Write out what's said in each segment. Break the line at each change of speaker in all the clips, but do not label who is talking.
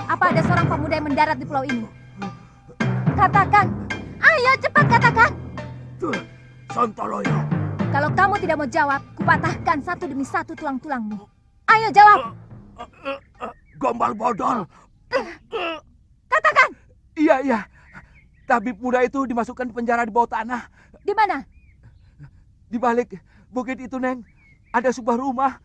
Apa ada seorang pemuda yang mendarat di pulau ini? Katakan. Ayo cepat katakan.
Sontoloyo.
Kalau kamu tidak mau jawab, kupatahkan satu demi satu tulang-tulangmu. Ayo jawab.
Gombal bodol.
Katakan.
Iya. Tabib muda itu dimasukkan ke penjara di bawah tanah.
Di mana?
Di balik bukit itu, Neng. Ada sebuah rumah.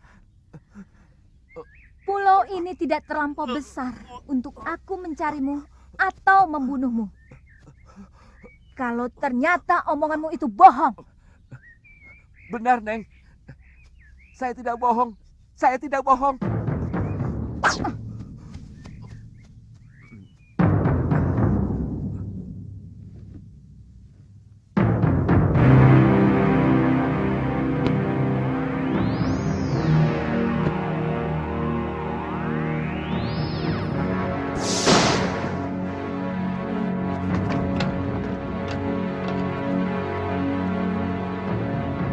Pulau ini tidak terlampau besar untuk aku mencarimu atau membunuhmu. Kalau ternyata omonganmu itu bohong.
Benar, Neng. Saya tidak bohong. Saya tidak bohong.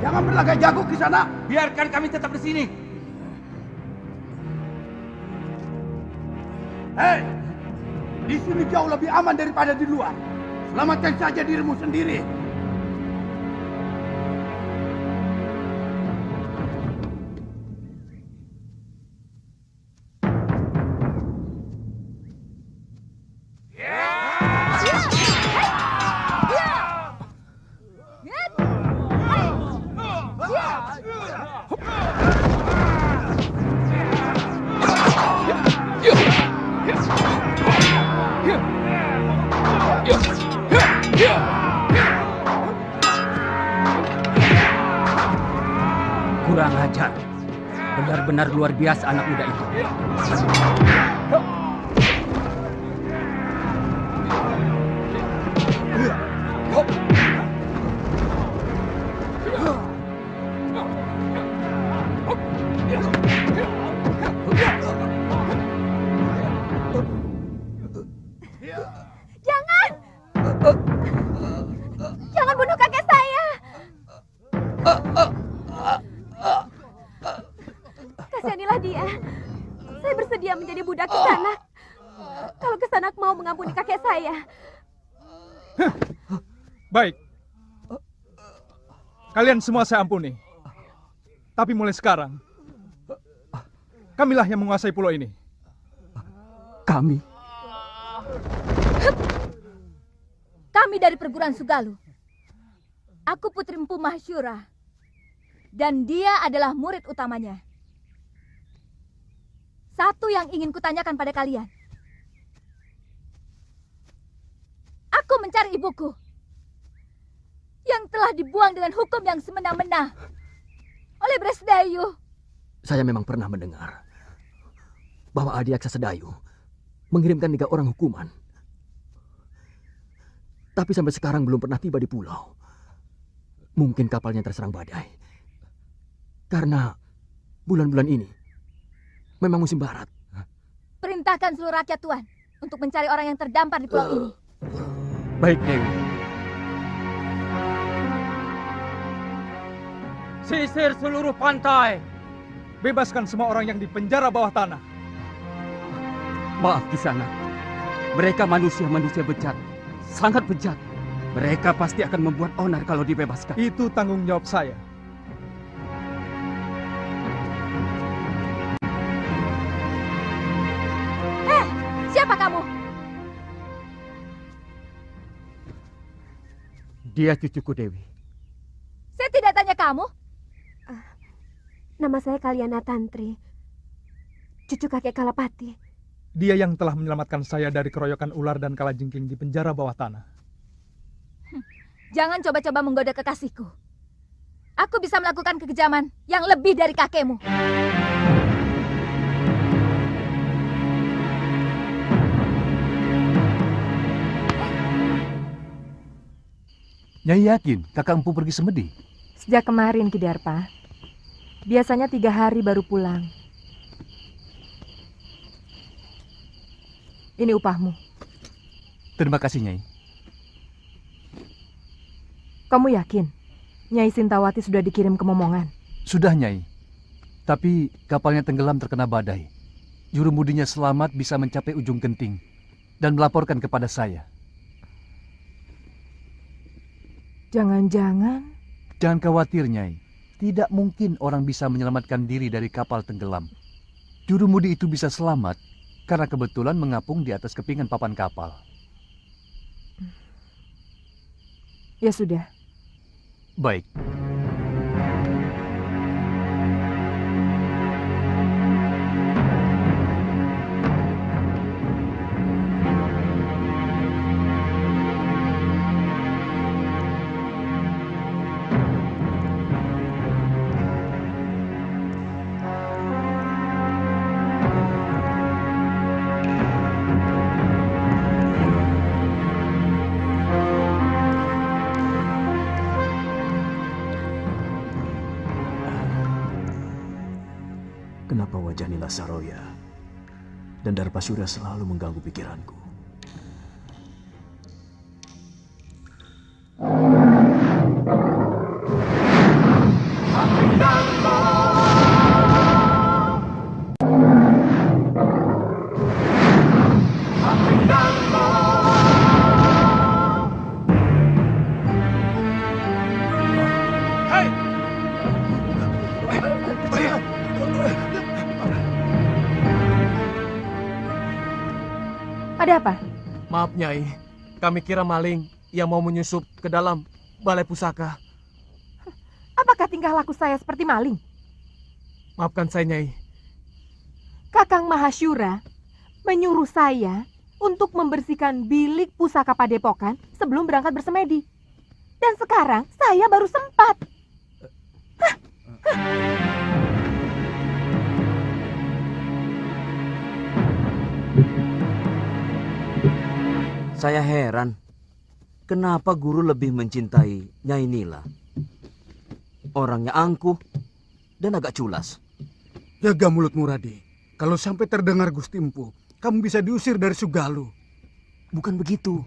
Jangan berlagak jago di sana.
Biarkan kami tetap di sini.
Hei, di sini jauh lebih aman daripada di luar. Selamatkan saja dirimu sendiri.
Kurang ajar. Benar-benar luar biasa anak muda itu.
Jangan! Jangan bunuh kakek saya! Kasihanilah dia. Saya bersedia menjadi budak Kisanak. Kalau Kisanak mau mengampuni kakek saya.
Baik. Kalian semua saya ampuni. Tapi mulai sekarang, kamilah yang menguasai pulau ini.
Kami?
Kami dari perguruan Sugalu. Aku Putri Empu Mahsyura. Dan dia adalah murid utamanya. Satu yang ingin kutanyakan pada kalian. Aku mencari ibuku. Yang telah dibuang dengan hukum yang semena-mena. Oleh Bresdayu.
Saya memang pernah mendengar bahwa Adiaksa Sedayu mengirimkan 3 orang hukuman. Tapi sampai sekarang belum pernah tiba di pulau. Mungkin kapalnya terserang badai. Karena bulan-bulan ini memang musim barat.
Perintahkan seluruh rakyat Tuan untuk mencari orang yang terdampar di pulau ini.
Baik, Dewi.
Sisir seluruh pantai. Bebaskan semua orang yang dipenjara bawah tanah.
Maaf, Kisanak. Mereka manusia-manusia bejat. Sangat bejat. Mereka pasti akan membuat onar kalau dibebaskan.
Itu tanggung jawab saya.
Siapa kamu?
Dia cucuku, Dewi.
Saya tidak tanya kamu.
Nama saya Kaliana Tantri, cucu kakek Kalapati.
Dia yang telah menyelamatkan saya dari keroyokan ular dan kalajengking di penjara bawah tanah.
Jangan coba-coba menggoda kekasihku. Aku bisa melakukan kekejaman yang lebih dari kakekmu.
Nyai yakin kakak empu pergi semedi?
Sejak kemarin, Kidarpa. Biasanya 3 hari baru pulang. Ini upahmu.
Terima kasih, Nyai.
Kamu yakin Nyai Sintawati sudah dikirim ke Momongan?
Sudah, Nyai. Tapi kapalnya tenggelam terkena badai. Jurumudinya selamat bisa mencapai ujung genting dan melaporkan kepada saya.
Jangan-jangan
Jangan khawatir, Nyai. Tidak mungkin orang bisa menyelamatkan diri dari kapal tenggelam. Jurumudi itu bisa selamat karena kebetulan mengapung di atas kepingan papan kapal.
ya sudah.
Baik.
Kenapa wajah Nila Saroya dan Darpasura selalu mengganggu pikiranku?
Ada apa?
Maaf Nyai, kami kira maling yang mau menyusup ke dalam balai pusaka.
Apakah tingkah laku saya seperti maling?
Maafkan saya Nyai.
Kakang Mahasyura menyuruh saya untuk membersihkan bilik pusaka Padepokan sebelum berangkat bersemedi. Dan sekarang saya baru sempat.
Saya heran, kenapa guru lebih mencintai Nyai Nila? Orangnya angkuh dan agak culas.
Jaga mulutmu, Rade. Kalau sampai terdengar Gusti Empu, kamu bisa diusir dari Sugalu.
Bukan begitu.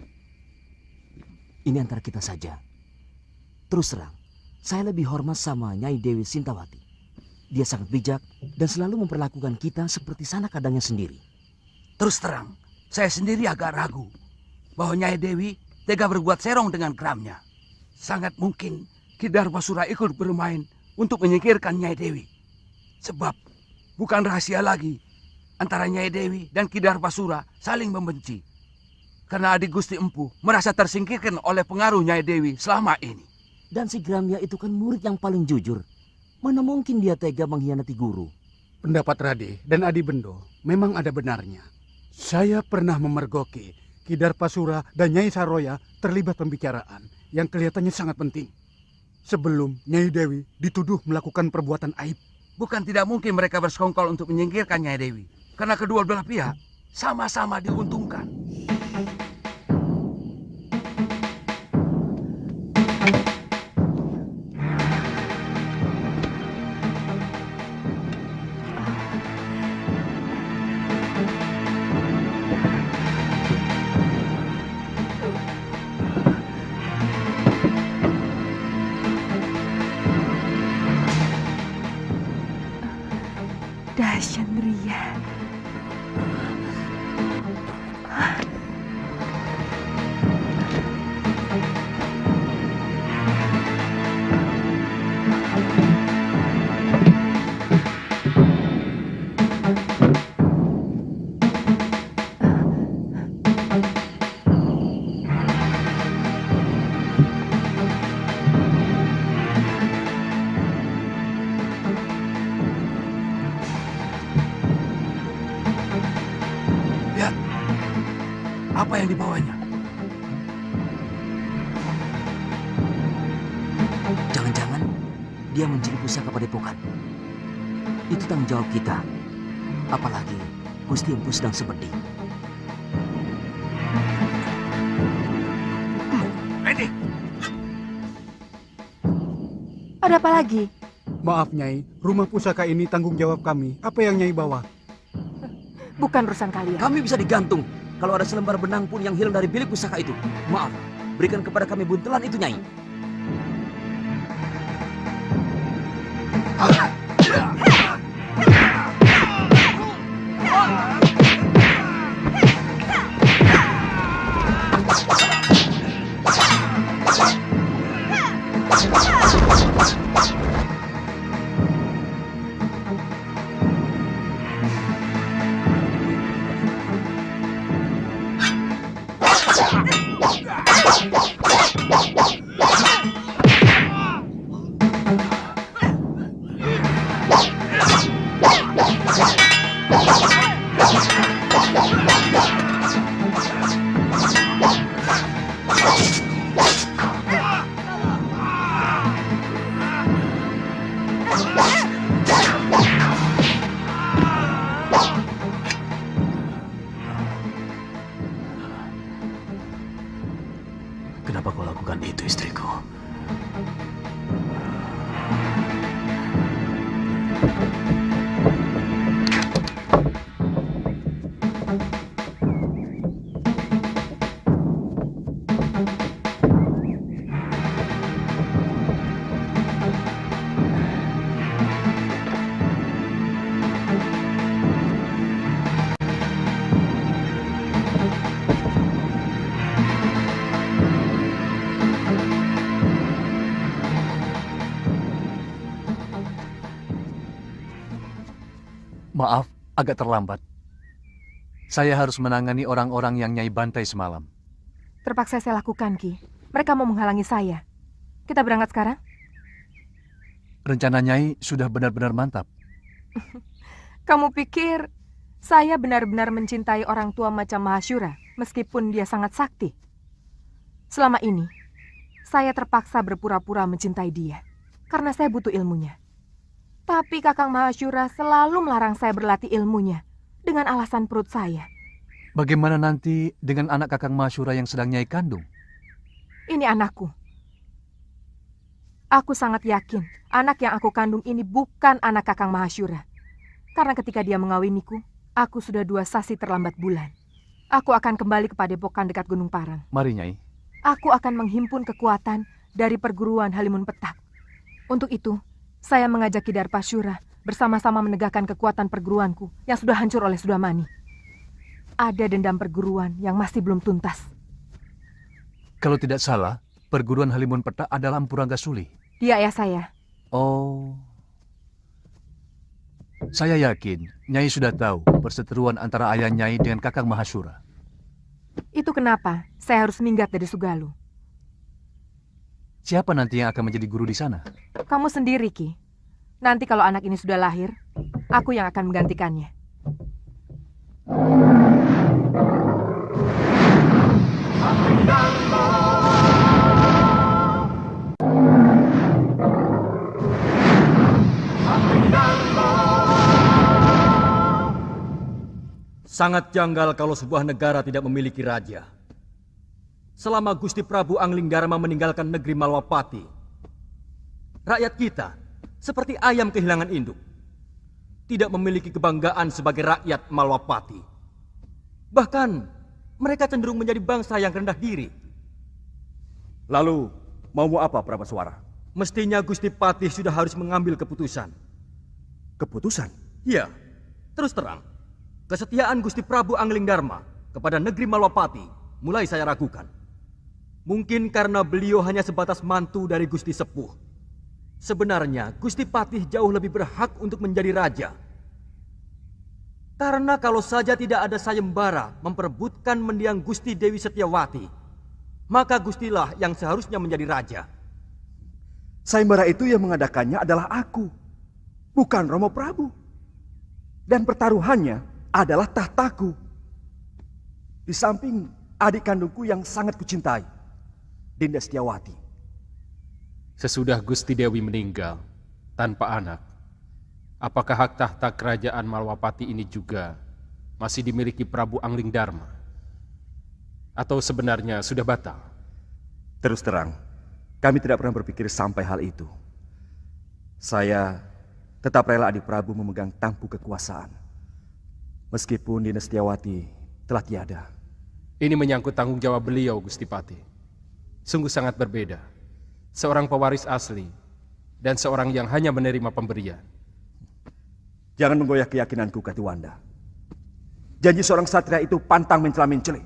Ini antara kita saja. Terus terang, saya lebih hormat sama Nyai Dewi Sintawati. Dia sangat bijak dan selalu memperlakukan kita seperti sanak kadangnya sendiri.
Terus terang, saya sendiri agak ragu bahwa Nyai Dewi tega berbuat serong dengan geramnya. Sangat mungkin Ki Darpasura ikut bermain untuk menyingkirkan Nyai Dewi. Sebab bukan rahasia lagi antara Nyai Dewi dan Ki Darpasura saling membenci. Karena adik Gusti Empu merasa tersingkirkan oleh pengaruh Nyai Dewi selama ini.
Dan si Gramya itu kan murid yang paling jujur. Mana mungkin dia tega mengkhianati guru?
Pendapat Rade dan Adi Bendo memang ada benarnya. Saya pernah memergoki Ki Darpasura dan Nyai Saroya terlibat pembicaraan yang kelihatannya sangat penting. Sebelum Nyai Dewi dituduh melakukan perbuatan aib.
Bukan tidak mungkin mereka bersekongkol untuk menyingkirkan Nyai Dewi. Karena kedua belah pihak sama-sama diuntungkan.
Dasyandriya.
Lihat, apa yang dibawanya?
Jangan-jangan dia mencuri pusaka Padepokan. Itu tanggung jawab kita. Apalagi Gusti Empu sedang seperti.
Ready?
Ada apa lagi?
Maaf Nyai, rumah pusaka ini tanggung jawab kami. Apa yang Nyai bawa?
Bukan urusan kalian.
Kami bisa digantung kalau ada selembar benang pun yang hilang dari bilik pusaka itu. Maaf, berikan kepada kami buntelan itu, Nyai.
Kenapa kau lakukan itu, istriku?
Maaf, agak terlambat. Saya harus menangani orang-orang yang Nyai bantai semalam.
Terpaksa saya lakukan, Ki. Mereka mau menghalangi saya. Kita berangkat sekarang?
Rencana Nyai sudah benar-benar mantap.
Kamu pikir saya benar-benar mencintai orang tua macam Mahasyura, meskipun dia sangat sakti? Selama ini, saya terpaksa berpura-pura mencintai dia, karena saya butuh ilmunya. Tapi Kakang Mahasyura selalu melarang saya berlatih ilmunya, dengan alasan perut saya.
Bagaimana nanti dengan anak Kakang Mahasyura yang sedang Nyai kandung?
Ini anakku. Aku sangat yakin anak yang aku kandung ini bukan anak Kakang Mahasyura. Karena ketika dia mengawiniku, aku sudah 2 sasi terlambat bulan. Aku akan kembali ke padepokan dekat Gunung Parang.
Mari, Nyai.
Aku akan menghimpun kekuatan dari perguruan Halimun Petak. Untuk itu, saya mengajak Ki Darpasyura bersama-sama menegakkan kekuatan perguruanku yang sudah hancur oleh Sudamani. Ada dendam perguruan yang masih belum tuntas.
Kalau tidak salah, perguruan Halimun Petak adalah Empu Ranggasuli.
Dia ayah saya.
Oh. Saya yakin Nyai sudah tahu perseteruan antara ayah Nyai dengan Kakang Mahasyura.
Itu kenapa saya harus minggat dari Sugalu.
Siapa nanti yang akan menjadi guru di sana?
Kamu sendiri, Ki. Nanti kalau anak ini sudah lahir, aku yang akan menggantikannya.
Sangat janggal kalau sebuah negara tidak memiliki raja. Selama Gusti Prabu Anglingdarma meninggalkan negeri Malwapati, rakyat kita seperti ayam kehilangan induk. Tidak memiliki kebanggaan sebagai rakyat Malwapati. Bahkan mereka cenderung menjadi bangsa yang rendah diri.
Lalu, maumu apa, Prabaswara?
Mestinya Gusti Patih sudah harus mengambil keputusan.
Keputusan?
Ya, terus terang. Kesetiaan Gusti Prabu Anglingdarma kepada negeri Malwapati mulai saya ragukan. Mungkin karena beliau hanya sebatas mantu dari Gusti Sepuh. Sebenarnya Gusti Patih jauh lebih berhak untuk menjadi raja. Karena kalau saja tidak ada sayembara memperebutkan mendiang Gusti Dewi Setiawati, maka Gustilah yang seharusnya menjadi raja.
Sayembara itu yang mengadakannya adalah aku, bukan Romo Prabu. Dan pertaruhannya adalah tahtaku. Di samping adik kandungku yang sangat kucintai, Dinda Setiawati.
Sesudah Gusti Dewi meninggal tanpa anak, apakah hak tahta kerajaan Malwapati ini juga masih dimiliki Prabu Anglingdarma? Atau sebenarnya sudah batal?
Terus terang, kami tidak pernah berpikir sampai hal itu. Saya tetap rela adik Prabu memegang tampuk kekuasaan. Meskipun Dinda Setiawati telah tiada.
Ini menyangkut tanggung jawab beliau, Gusti Patih. Sungguh sangat berbeda. Seorang pewaris asli dan seorang yang hanya menerima pemberian.
Jangan menggoyah keyakinanku, Katuwanda. Janji seorang satria itu pantang mencela-mencela.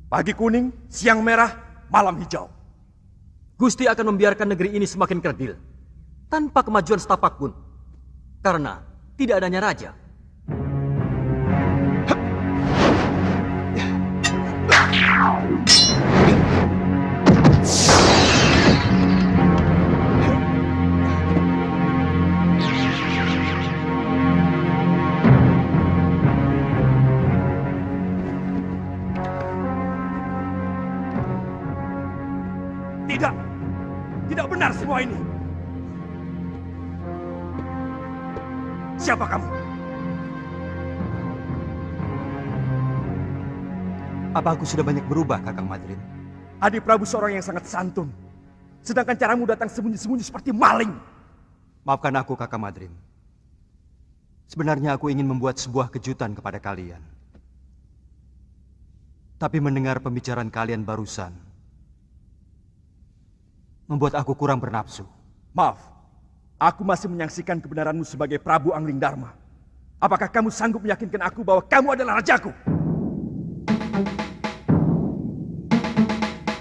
Pagi kuning, siang merah, malam hijau.
Gusti akan membiarkan negeri ini semakin kerdil tanpa kemajuan setapak pun. Karena tidak adanya raja.
Tidak. Tidak benar semua ini. Siapa kamu?
Apa aku sudah banyak berubah, Kakang Madrin?
Adi Prabu seorang yang sangat santun. Sedangkan caramu datang sembunyi-sembunyi seperti maling.
Maafkan aku, Kakang Madrin. Sebenarnya aku ingin membuat sebuah kejutan kepada kalian. Tapi mendengar pembicaraan kalian barusan membuat aku kurang bernafsu.
Maaf, aku masih menyaksikan kebenaranmu sebagai Prabu Angling Dharma. Apakah kamu sanggup meyakinkan aku bahwa kamu adalah rajaku?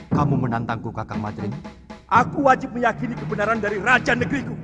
Kamu menantangku, Kakang Madrin?
Aku wajib meyakini kebenaran dari raja negeriku.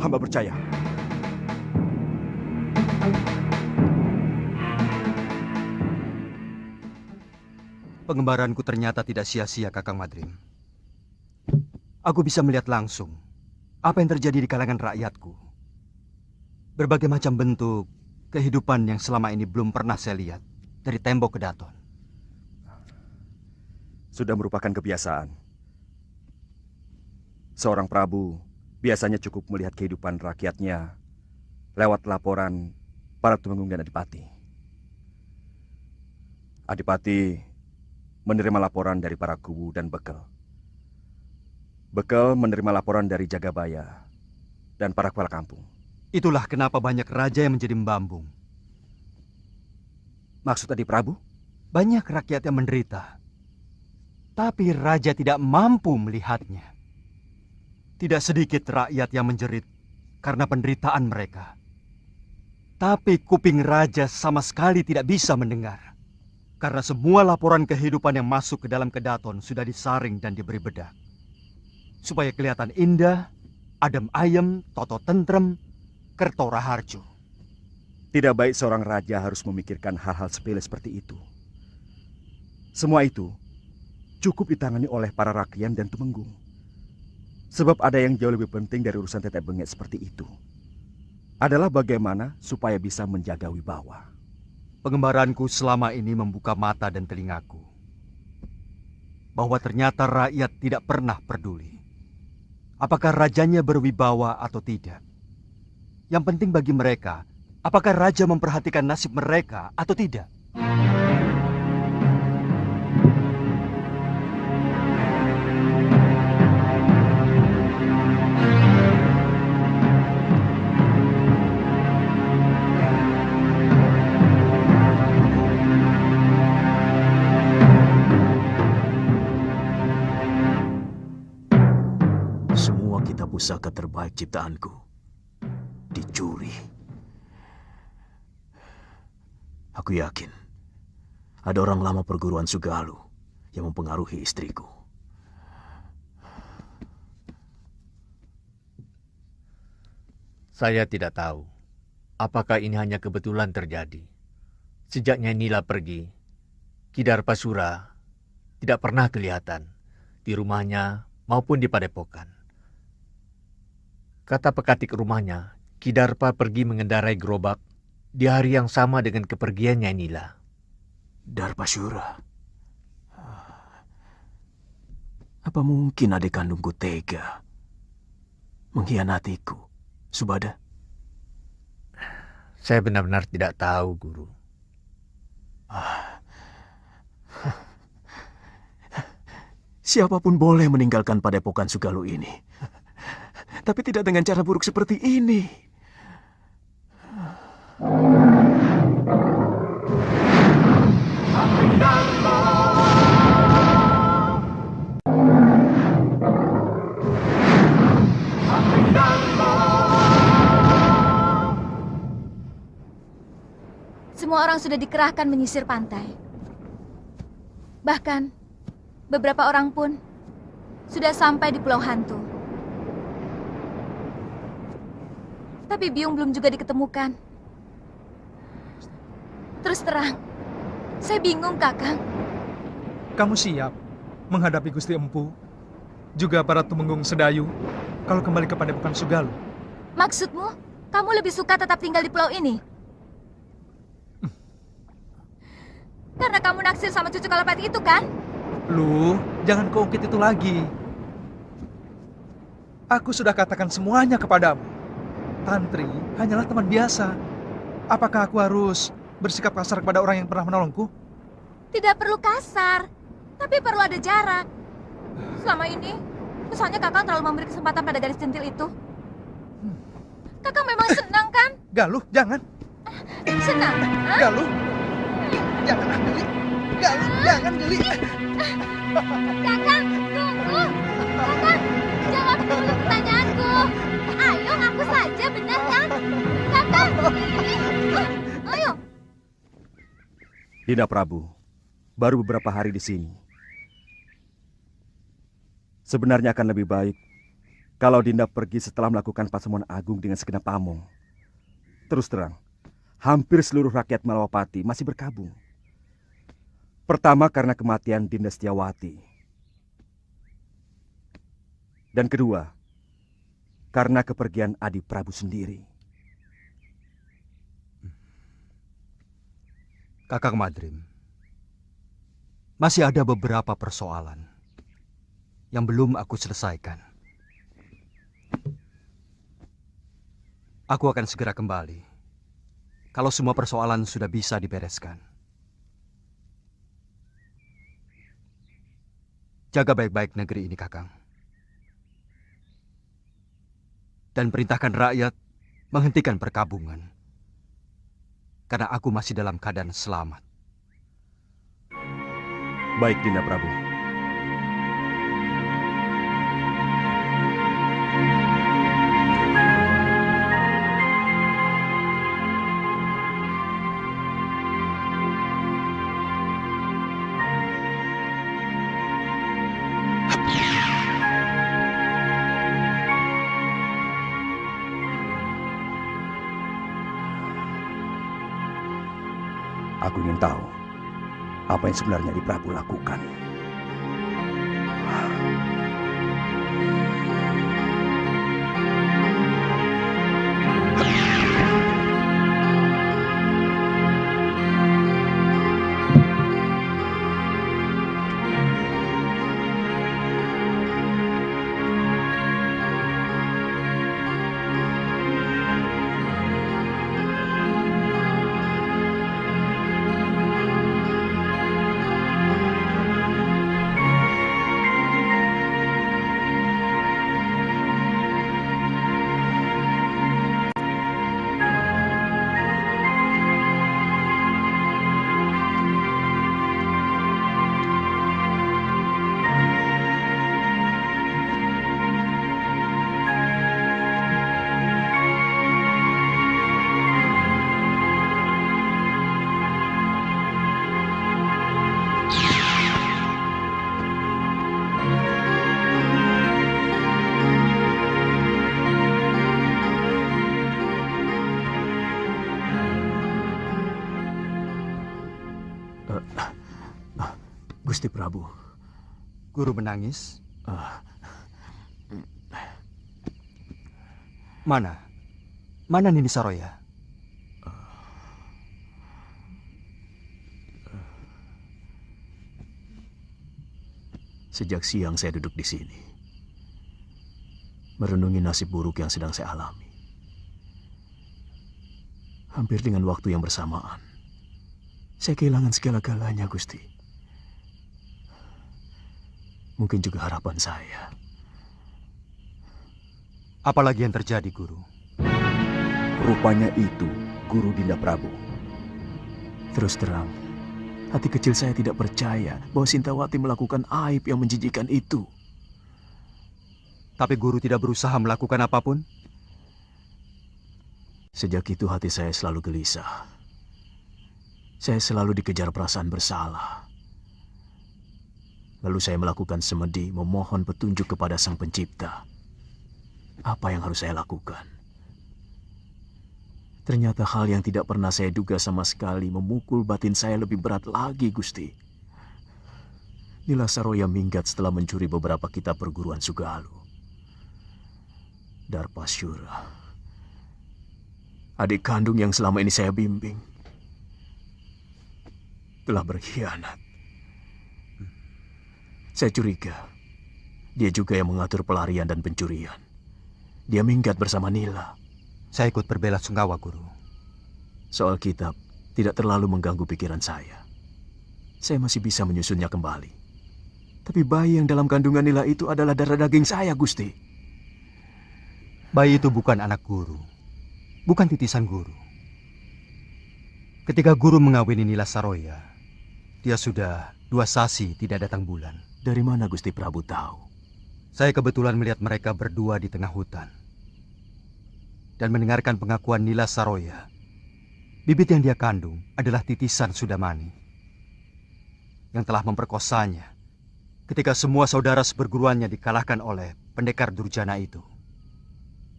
Hamba percaya.
Pengembaranku ternyata tidak sia-sia, Kakang Madrin. Aku bisa melihat langsung apa yang terjadi di kalangan rakyatku. Berbagai macam bentuk kehidupan yang selama ini belum pernah saya lihat dari tembok ke daton.
Sudah merupakan kebiasaan. Seorang prabu biasanya cukup melihat kehidupan rakyatnya lewat laporan para tumenggung dan adipati. Adipati menerima laporan dari para kubu dan bekel. Bekel menerima laporan dari Jagabaya dan para kepala kampung.
Itulah kenapa banyak raja yang menjadi membambung.
Maksud Adi Prabu?
Banyak rakyat yang menderita, tapi raja tidak mampu melihatnya. Tidak sedikit rakyat yang menjerit karena penderitaan mereka. Tapi kuping raja sama sekali tidak bisa mendengar. Karena semua laporan kehidupan yang masuk ke dalam kedaton sudah disaring dan diberi bedak. Supaya kelihatan indah, adem ayem, toto tentrem, kerto raharjo.
Tidak baik seorang raja harus memikirkan hal-hal sepele seperti itu. Semua itu cukup ditangani oleh para rakyat dan tumenggung. Sebab ada yang jauh lebih penting dari urusan tetek bengek seperti itu. Adalah bagaimana supaya bisa menjaga wibawa.
Pengembaranku selama ini membuka mata dan telingaku. Bahwa ternyata rakyat tidak pernah peduli. Apakah rajanya berwibawa atau tidak. Yang penting bagi mereka, apakah raja memperhatikan nasib mereka atau tidak.
pusaka terbaik ciptaanku dicuri. Aku yakin ada orang lama perguruan Sugalu yang mempengaruhi istriku.
Saya tidak tahu apakah ini hanya kebetulan terjadi. Sejak Nyai Nila pergi, Ki Darpasura tidak pernah kelihatan di rumahnya maupun di padepokan. Kata pekatik rumahnya, Ki Darpa pergi mengendarai gerobak di hari yang sama dengan kepergian Nyai Nila.
Darpasura? Apa mungkin adik kandungku tega mengkhianatiku, Subada?
Saya benar-benar tidak tahu, Guru.
Siapapun boleh meninggalkan padepokan Sugalu ini. Tapi tidak dengan cara buruk seperti ini.
Semua orang sudah dikerahkan menyisir pantai. Bahkan, beberapa orang pun sudah sampai di Pulau Hantu. Tapi Biung belum juga diketemukan. Terus terang, saya bingung, Kakang.
Kamu siap menghadapi Gusti Empu, juga para Tumenggung Sedayu, kalau kembali ke padepokan Sugalu?
Maksudmu, kamu lebih suka tetap tinggal di pulau ini? Karena kamu naksir sama cucu Kalapati itu, kan?
Lu, jangan kau ungkit itu lagi. Aku sudah katakan semuanya kepadamu. Tantri hanyalah teman biasa. Apakah aku harus bersikap kasar kepada orang yang pernah menolongku?
Tidak perlu kasar, tapi perlu ada jarak. Selama ini, misalnya Kakang terlalu memberi kesempatan pada gadis centil itu. Kakang memang senang, kan?
Galuh, jangan.
Senang? Hah?
Galuh. Jangan geli. Galuh, jangan geli.
Kakang, tunggu. Kakang, jawab dulu pertanyaanku. Ayo, ngaku saja, benar kan? Kakang, ayo.
Dinda Prabu, baru beberapa hari di sini. Sebenarnya akan lebih baik kalau Dinda pergi setelah melakukan pasemuan agung dengan segenap pamong. Terus terang, hampir seluruh rakyat Malawapati masih berkabung. Pertama karena kematian Dinda Setiawati. Dan kedua, karena kepergian Adi Prabu sendiri.
Kakang Madrim, masih ada beberapa persoalan yang belum aku selesaikan. Aku akan segera kembali kalau semua persoalan sudah bisa dibereskan. Jaga baik-baik negeri ini, Kakang. Dan perintahkan rakyat menghentikan perkabungan. Karena aku masih dalam keadaan selamat.
Baik, Dinda Prabu. Aku ingin tahu apa yang sebenarnya Adi Prabu lakukan.
Gusti Prabu.
Guru menangis? Mana? Mana Nini Saroya?
Sejak siang saya duduk di sini, merenungi nasib buruk yang sedang saya alami. Hampir dengan waktu yang bersamaan, saya kehilangan segala-galanya, Gusti. Mungkin juga harapan saya.
Apalagi yang terjadi, Guru?
Rupanya itu Guru Dinda Prabu.
Terus terang, hati kecil saya tidak percaya bahwa Sintawati melakukan aib yang menjijikkan itu.
Tapi Guru tidak berusaha melakukan apapun?
Sejak itu hati saya selalu gelisah. Saya selalu dikejar perasaan bersalah. Lalu saya melakukan semedi memohon petunjuk kepada Sang Pencipta. Apa yang harus saya lakukan? Ternyata hal yang tidak pernah saya duga sama sekali memukul batin saya lebih berat lagi, Gusti. Nila Saroya minggat setelah mencuri beberapa kitab perguruan Sugalu. Darpasyura, adik kandung yang selama ini saya bimbing, telah berkhianat. Saya curiga dia juga yang mengatur pelarian dan pencurian. Dia minggat bersama Nila.
Saya ikut berbela sungkawa, Guru.
Soal kitab tidak terlalu mengganggu pikiran saya. Saya masih bisa menyusunnya kembali. Tapi bayi yang dalam kandungan Nila itu adalah darah daging saya, Gusti.
Bayi itu bukan anak Guru, bukan titisan Guru. Ketika Guru mengawini Nila Saroya, dia sudah 2 sasi tidak datang bulan.
Dari mana Gusti Prabu tahu?
Saya kebetulan melihat mereka berdua di tengah hutan dan mendengarkan pengakuan Nila Saroya. Bibit yang dia kandung adalah titisan Sudamani yang telah memperkosanya ketika semua saudara seperguruannya dikalahkan oleh pendekar durjana itu.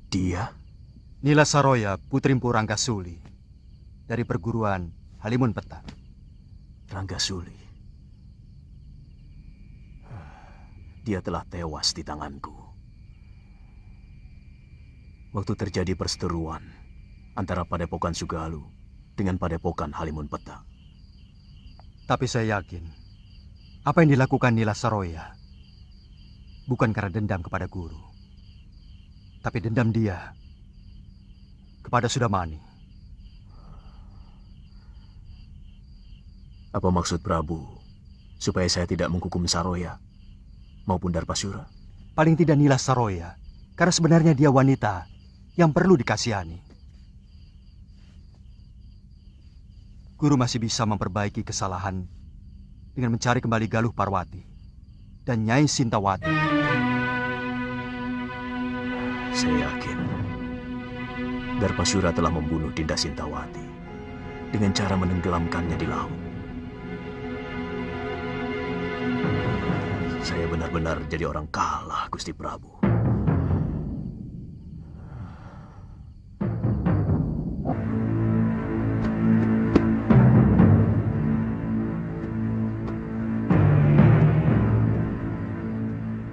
Dia?
Nila Saroya, putri Mpu Ranggasuli dari perguruan Halimun Petak.
Ranggasuli. Dia telah tewas di tanganku. Waktu terjadi perseteruan antara Padepokan Sugalu dengan Padepokan Halimun Petak.
Tapi saya yakin apa yang dilakukan Nila Saroya bukan karena dendam kepada Guru, tapi dendam dia kepada Sudamani.
Apa maksud Prabu supaya saya tidak menghukum Saroya maupun Darpasyura?
Paling tidak Nila Saroya, karena sebenarnya dia wanita yang perlu dikasihani. Guru masih bisa memperbaiki kesalahan dengan mencari kembali Galuh Parwati dan Nyai Sintawati.
Saya yakin Darpasyura telah membunuh Dinda Sintawati dengan cara menenggelamkannya di laut. Saya benar-benar jadi orang kalah, Gusti Prabu.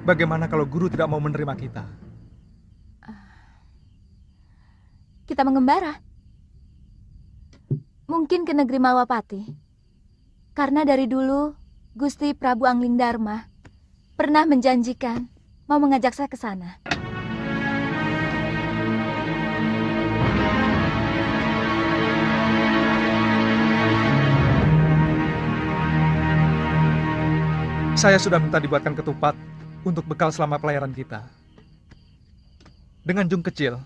Bagaimana kalau Guru tidak mau menerima kita?
Kita mengembara. Mungkin ke negeri Malwapati. Karena dari dulu Gusti Prabu Anglingdarma pernah menjanjikan mau mengajak saya ke sana.
Saya sudah minta dibuatkan ketupat untuk bekal selama pelayaran kita. Dengan jung kecil,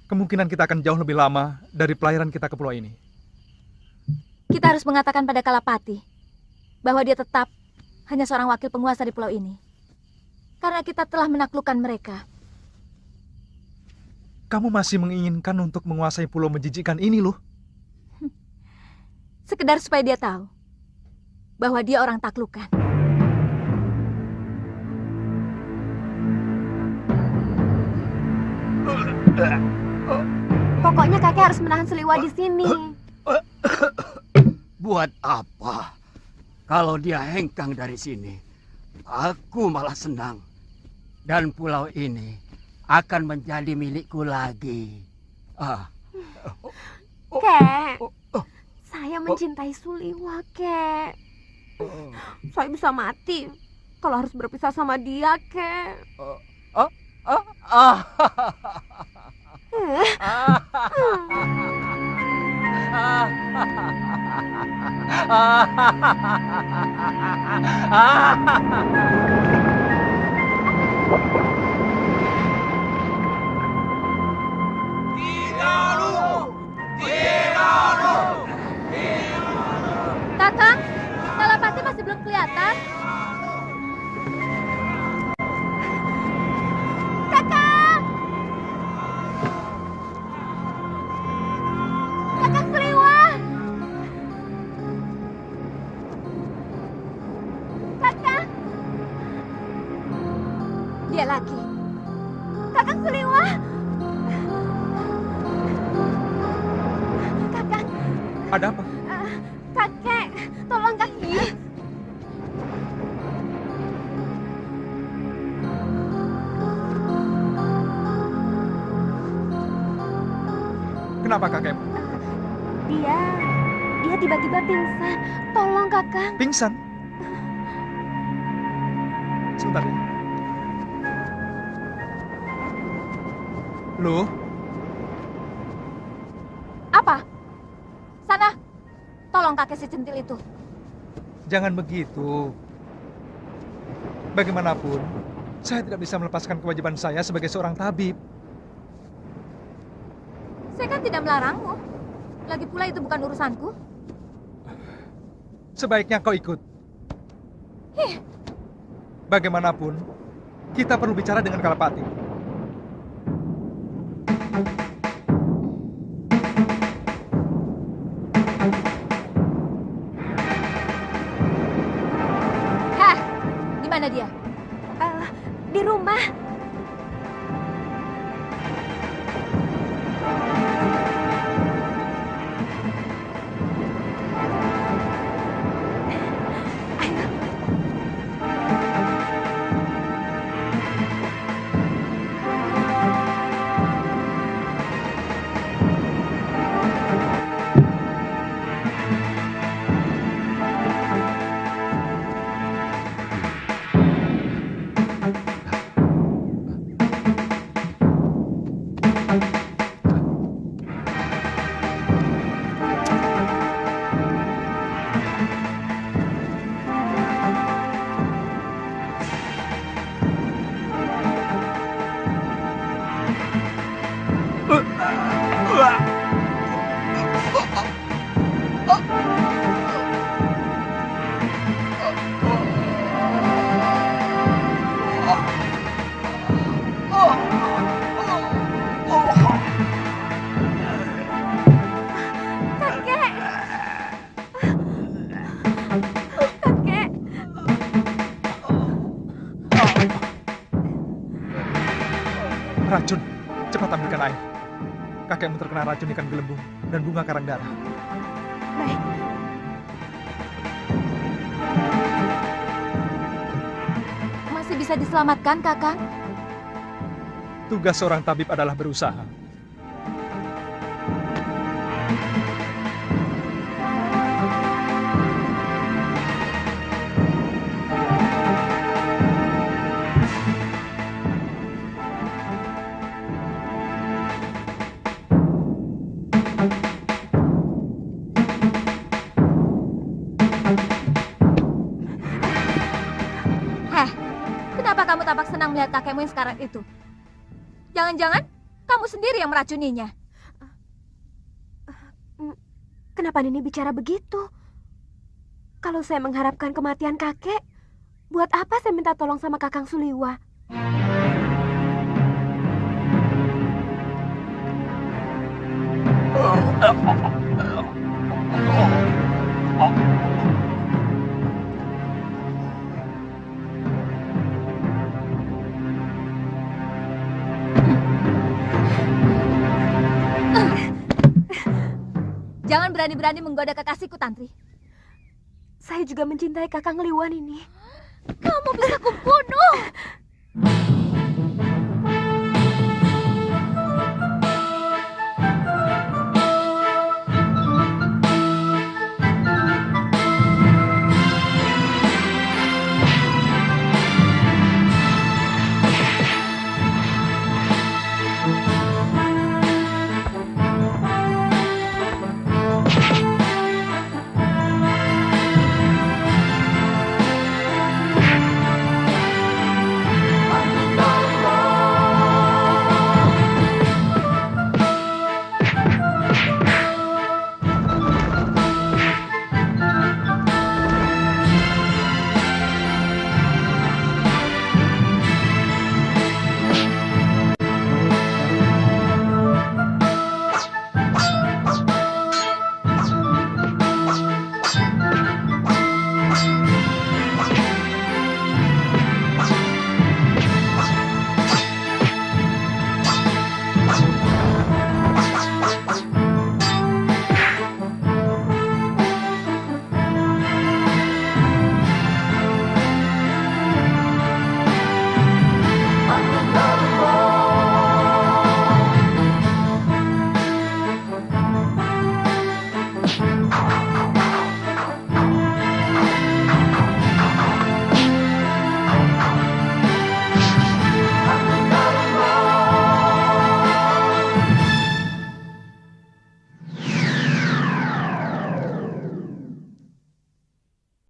kemungkinan kita akan jauh lebih lama dari pelayaran kita ke pulau ini.
Kita harus mengatakan pada Kalapati bahwa dia tetap hanya seorang wakil penguasa di pulau ini. Karena kita telah menaklukkan mereka.
Kamu masih menginginkan untuk menguasai pulau menjijikkan ini, loh.
Sekedar supaya dia tahu bahwa dia orang taklukan.
Pokoknya kakek harus menahan Seliwa di sini.
Buat apa?
Kalau dia hengkang dari sini, aku malah senang. Dan pulau ini akan menjadi milikku lagi.
Kek, saya mencintai Suliwa, Kek. Saya bisa mati kalau harus berpisah sama dia, Kek.
Kakang, Kalapati masih belum kelihatan. Kakang! Kakang Suliwa! Kakang! Dia lagi. Kakang Suliwa! Kakang!
Ada apa?
Kakek, tolong kaki.
Kenapa kakek?
Dia tiba-tiba pingsan. Tolong Kakang.
Pingsan? Sebentar ya. Lu?
Apa? Sana, tolong kakek si centil itu.
Jangan begitu. Bagaimanapun, saya tidak bisa melepaskan kewajiban saya sebagai seorang tabib.
Saya kan tidak melarangmu. Lagi pula itu bukan urusanku.
Sebaiknya kau ikut.
Hih,
Bagaimanapun, kita perlu bicara dengan Kalapati.
hah, di mana dia?
Di rumah.
Racun, cepat ambilkan air. Kakekmu terkena racun ikan gelembung dan bunga karang darah.
Baik.
Masih bisa diselamatkan, Kakang?
Tugas seorang tabib adalah berusaha.
Kenapa kamu tampak senang melihat kakekmu yang sekarat itu? Jangan-jangan kamu sendiri yang meracuninya.
Kenapa Nini bicara begitu? Kalau saya mengharapkan kematian kakek, buat apa saya minta tolong sama Kakang Suliwa?
Jangan berani-berani menggoda kekasihku, Tantri.
Saya juga mencintai Kakang Liwan ini.